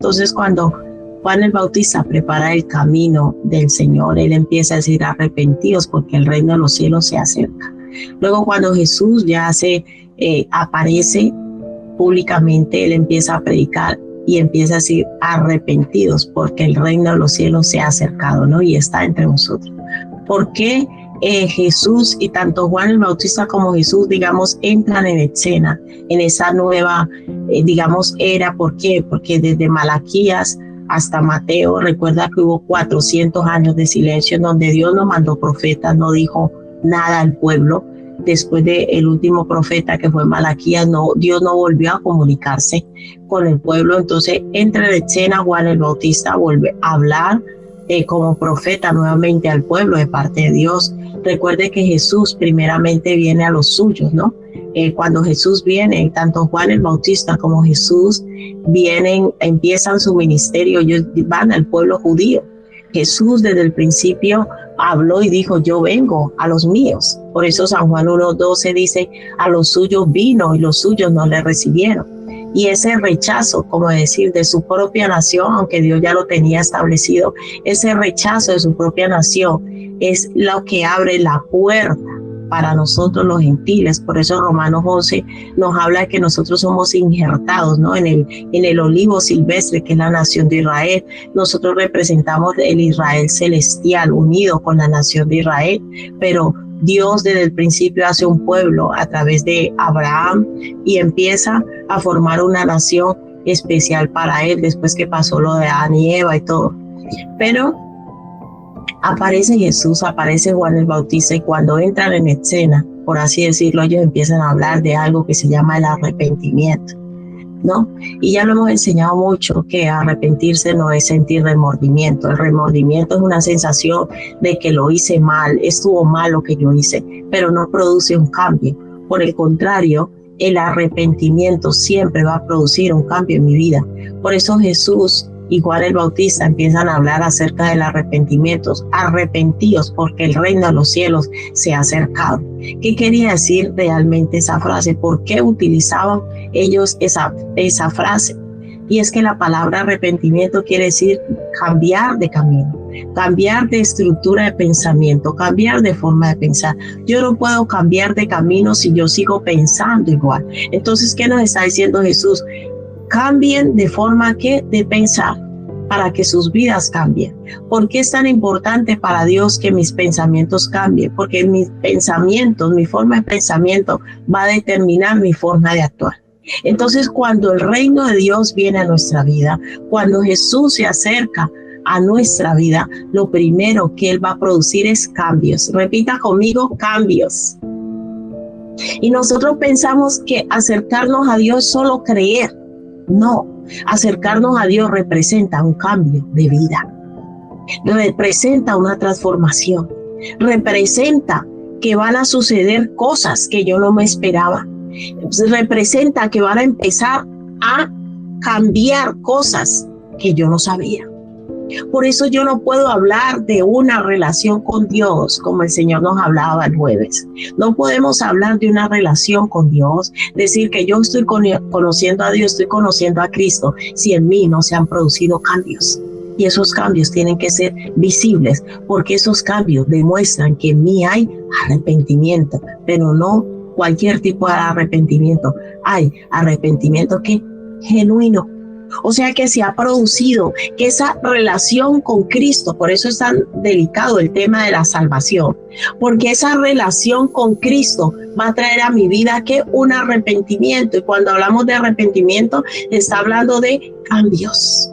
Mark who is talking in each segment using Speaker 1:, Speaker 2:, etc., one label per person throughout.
Speaker 1: Entonces cuando Juan el Bautista prepara el camino del Señor, él empieza a decir arrepentidos porque el reino de los cielos se acerca. Luego cuando Jesús ya aparece públicamente, él empieza a predicar y empieza a decir arrepentidos porque el reino de los cielos se ha acercado, ¿no? Y está entre nosotros. ¿Por qué Jesús y tanto Juan el Bautista como Jesús, digamos, entran en escena, en esa nueva, digamos, era? ¿Por qué? Porque desde Malaquías hasta Mateo, recuerda que hubo 400 años de silencio en donde Dios no mandó profetas, no dijo nada al pueblo. Después del último profeta que fue Malaquías, Dios no volvió a comunicarse con el pueblo. Entonces entra en escena Juan el Bautista, vuelve a hablar como profeta nuevamente al pueblo de parte de Dios. Recuerde que Jesús primeramente viene a los suyos, ¿no? Cuando Jesús viene, tanto Juan el Bautista como Jesús empiezan su ministerio, ellos van al pueblo judío. Jesús desde el principio habló y dijo, yo vengo a los míos. Por eso San Juan 1:12 dice, a los suyos vino y los suyos no le recibieron. Y ese rechazo, como decir, de su propia nación, aunque Dios ya lo tenía establecido, ese rechazo de su propia nación es lo que abre la puerta para nosotros los gentiles. Por eso Romanos 11 nos habla de que nosotros somos injertados, ¿no? En el olivo silvestre, que es la nación de Israel. Nosotros representamos el Israel celestial, unido con la nación de Israel, pero Dios desde el principio hace un pueblo a través de Abraham y empieza a formar una nación especial para él después que pasó lo de Adán y Eva y todo. Pero aparece Jesús, aparece Juan el Bautista, y cuando entran en escena, por así decirlo, ellos empiezan a hablar de algo que se llama el arrepentimiento, ¿no? Y ya lo hemos enseñado mucho, que arrepentirse no es sentir remordimiento. El remordimiento es una sensación de que lo hice mal, estuvo mal lo que yo hice, pero no produce un cambio. Por el contrario, el arrepentimiento siempre va a producir un cambio en mi vida. Por eso Jesús y Juan el Bautista empiezan a hablar acerca del arrepentimiento. Arrepentíos porque el reino de los cielos se ha acercado. ¿Qué quería decir realmente esa frase? ¿Por qué utilizaban ellos esa frase? Y es que la palabra arrepentimiento quiere decir cambiar de camino, cambiar de estructura de pensamiento, cambiar de forma de pensar. Yo no puedo cambiar de camino si yo sigo pensando igual. Entonces, ¿qué nos está diciendo Jesús? Cambien de forma de pensar para que sus vidas cambien. ¿Por qué es tan importante para Dios que mis pensamientos cambien? Porque mis pensamientos, mi forma de pensamiento va a determinar mi forma de actuar. Entonces, cuando el reino de Dios viene a nuestra vida, cuando Jesús se acerca a nuestra vida, lo primero que Él va a producir es cambios. Repita conmigo, cambios. Y nosotros pensamos que acercarnos a Dios es solo creer. No, acercarnos a Dios representa un cambio de vida, representa una transformación, representa que van a suceder cosas que yo no me esperaba, representa que van a empezar a cambiar cosas que yo no sabía. Por eso yo no puedo hablar de una relación con Dios como el Señor nos hablaba el jueves. No podemos hablar de una relación con Dios, decir que yo estoy conociendo a Dios, estoy conociendo a Cristo, si en mí no se han producido cambios. Y esos cambios tienen que ser visibles, porque esos cambios demuestran que en mí hay arrepentimiento, pero no cualquier tipo de arrepentimiento. Hay arrepentimiento que genuino. O sea que se ha producido que esa relación con Cristo, por eso es tan delicado el tema de la salvación, porque esa relación con Cristo va a traer a mi vida que un arrepentimiento. Y cuando hablamos de arrepentimiento, está hablando de cambios.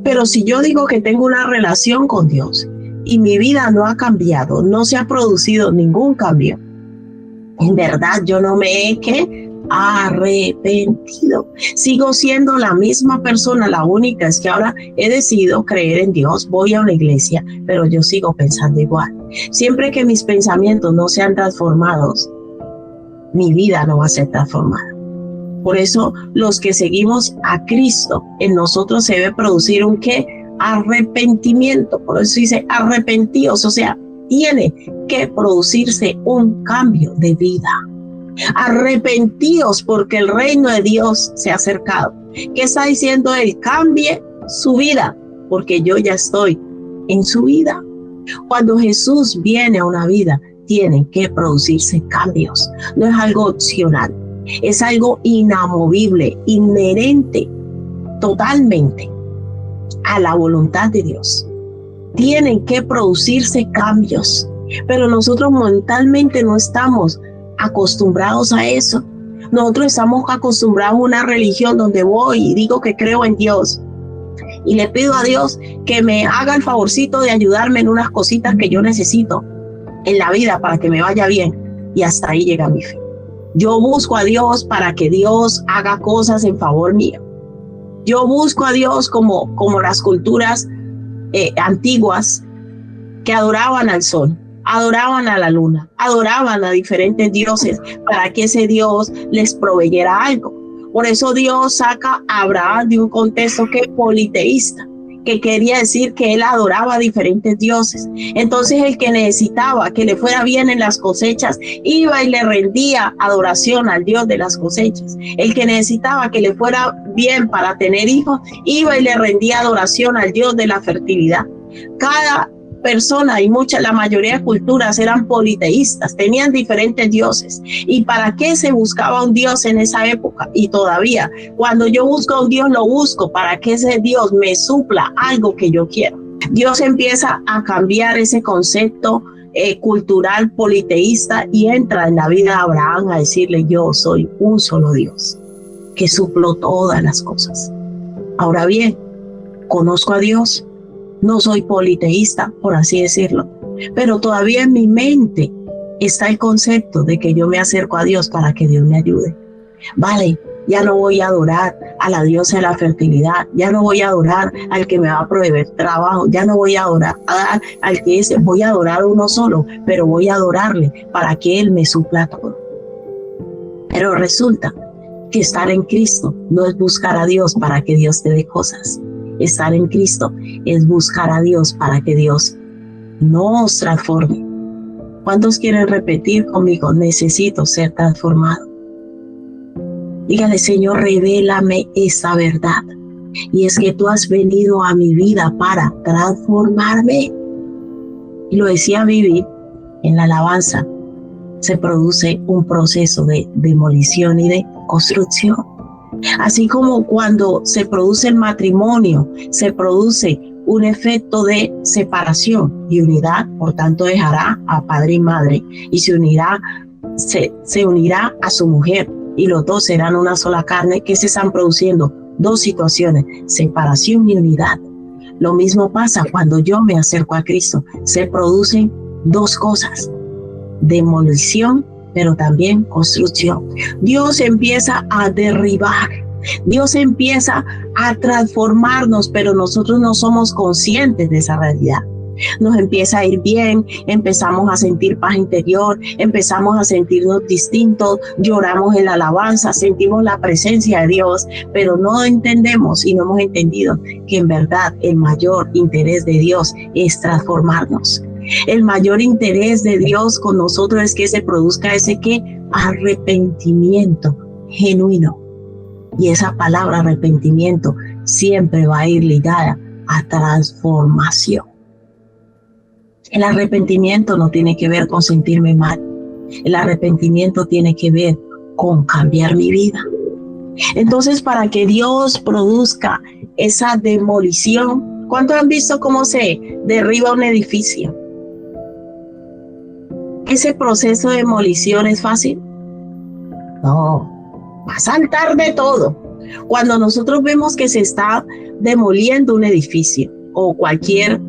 Speaker 1: Pero si yo digo que tengo una relación con Dios y mi vida no ha cambiado, no se ha producido ningún cambio, en verdad yo no me he arrepentido. Sigo siendo la misma persona. La única es que ahora he decidido creer en Dios, voy a una iglesia, pero yo sigo pensando igual. Siempre que mis pensamientos no sean transformados, mi vida no va a ser transformada. Por eso los que seguimos a Cristo, en nosotros se debe producir un arrepentimiento. Por eso dice arrepentidos, o sea, tiene que producirse un cambio de vida. Arrepentidos porque el reino de Dios se ha acercado. ¿Qué está diciendo él? Cambie su vida, porque yo ya estoy en su vida. Cuando Jesús viene a una vida, tienen que producirse cambios. No es algo opcional, es algo inamovible, inherente totalmente a la voluntad de Dios. Tienen que producirse cambios, pero nosotros mentalmente no estamos acostumbrados a eso. Nosotros estamos acostumbrados a una religión donde voy y digo que creo en Dios y le pido a Dios que me haga el favorcito de ayudarme en unas cositas que yo necesito en la vida para que me vaya bien, y hasta ahí llega mi fe. Yo busco a Dios para que Dios haga cosas en favor mío. Yo busco a Dios como las culturas antiguas que adoraban al sol, adoraban a la luna, adoraban a diferentes dioses para que ese Dios les proveyera algo. Por eso Dios saca a Abraham de un contexto que es politeísta, que quería decir que él adoraba a diferentes dioses. Entonces el que necesitaba que le fuera bien en las cosechas, iba y le rendía adoración al Dios de las cosechas. El que necesitaba que le fuera bien para tener hijos, iba y le rendía adoración al Dios de la fertilidad. Cada persona y la mayoría de culturas eran politeístas, tenían diferentes dioses. ¿Y para qué se buscaba un Dios en esa época? Y todavía, cuando yo busco a un Dios, lo busco para que ese Dios me supla algo que yo quiero. Dios empieza a cambiar ese concepto cultural politeísta y entra en la vida de Abraham a decirle: yo soy un solo Dios que suplo todas las cosas. Ahora bien, conozco a Dios. No soy politeísta, por así decirlo, pero todavía en mi mente está el concepto de que yo me acerco a Dios para que Dios me ayude. Vale, ya no voy a adorar a la diosa de la fertilidad, ya no voy a adorar al que me va a proveer trabajo, ya no voy a adorar al que dice voy a adorar a uno solo, pero voy a adorarle para que Él me supla todo. Pero resulta que estar en Cristo no es buscar a Dios para que Dios te dé cosas. Estar en Cristo es buscar a Dios para que Dios nos transforme. ¿Cuántos quieren repetir conmigo? Necesito ser transformado. Dígale: Señor, revélame esa verdad. Y es que tú has venido a mi vida para transformarme. Y lo decía Vivi en la alabanza. Se produce un proceso de demolición y de construcción. Así como cuando se produce el matrimonio, se produce un efecto de separación y unidad, por tanto dejará a padre y madre y se unirá a su mujer, y los dos serán una sola carne. Que se están produciendo dos situaciones: separación y unidad. Lo mismo pasa cuando yo me acerco a Cristo. Se producen dos cosas: demolición, pero también construcción. Dios empieza a derribar, Dios empieza a transformarnos, pero nosotros no somos conscientes de esa realidad. Nos empieza a ir bien, empezamos a sentir paz interior, empezamos a sentirnos distintos, lloramos en la alabanza, sentimos la presencia de Dios, pero no entendemos y no hemos entendido que en verdad el mayor interés de Dios es transformarnos. El mayor interés de Dios con nosotros es que se produzca ese arrepentimiento genuino. Y esa palabra arrepentimiento siempre va a ir ligada a transformación. El arrepentimiento no tiene que ver con sentirme mal. El arrepentimiento tiene que ver con cambiar mi vida. Entonces, para que Dios produzca esa demolición, ¿cuántos han visto cómo se derriba un edificio? ¿Ese proceso de demolición es fácil? No, va a saltar de todo. Cuando nosotros vemos que se está demoliendo un edificio o cualquier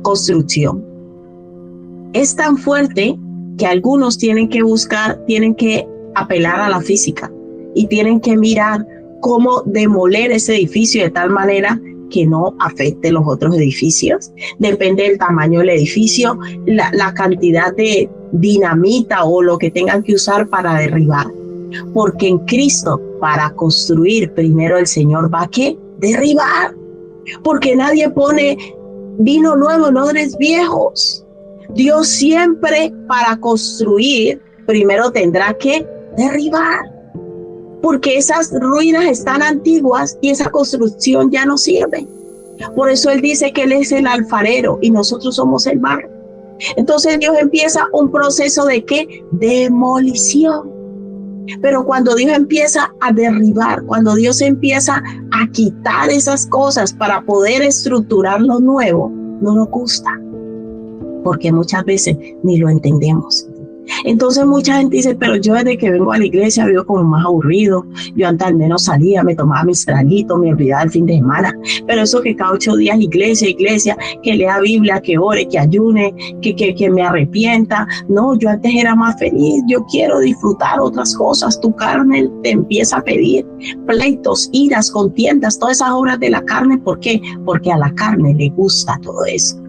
Speaker 1: construcción, es tan fuerte que algunos tienen que apelar a la física y tienen que mirar cómo demoler ese edificio de tal manera que no afecte los otros edificios. Depende del tamaño del edificio, la cantidad de dinamita o lo que tengan que usar para derribar. Porque en Cristo, para construir, primero el Señor va a derribar. Porque nadie pone vino nuevo en odres viejos. Dios siempre, para construir, primero tendrá que derribar. porque esas ruinas están antiguas y esa construcción ya no sirve. Por eso Él dice que Él es el alfarero y nosotros somos el barro. Entonces Dios empieza un proceso de ¿qué? Demolición. Pero cuando Dios empieza a derribar, cuando Dios empieza a quitar esas cosas para poder estructurar lo nuevo, no nos gusta, porque muchas veces ni lo entendemos. Entonces mucha gente dice, pero yo desde que vengo a la iglesia vivo como más aburrido. Yo antes al menos salía, me tomaba mis traguitos, me olvidaba el fin de semana. Pero eso que cada 8 días iglesia, que lea Biblia, que ore, que ayune, que me arrepienta. No, yo antes era más feliz. Yo quiero disfrutar otras cosas. Tu carne te empieza a pedir pleitos, iras, contiendas, todas esas obras de la carne. ¿Por qué? Porque a la carne le gusta todo eso.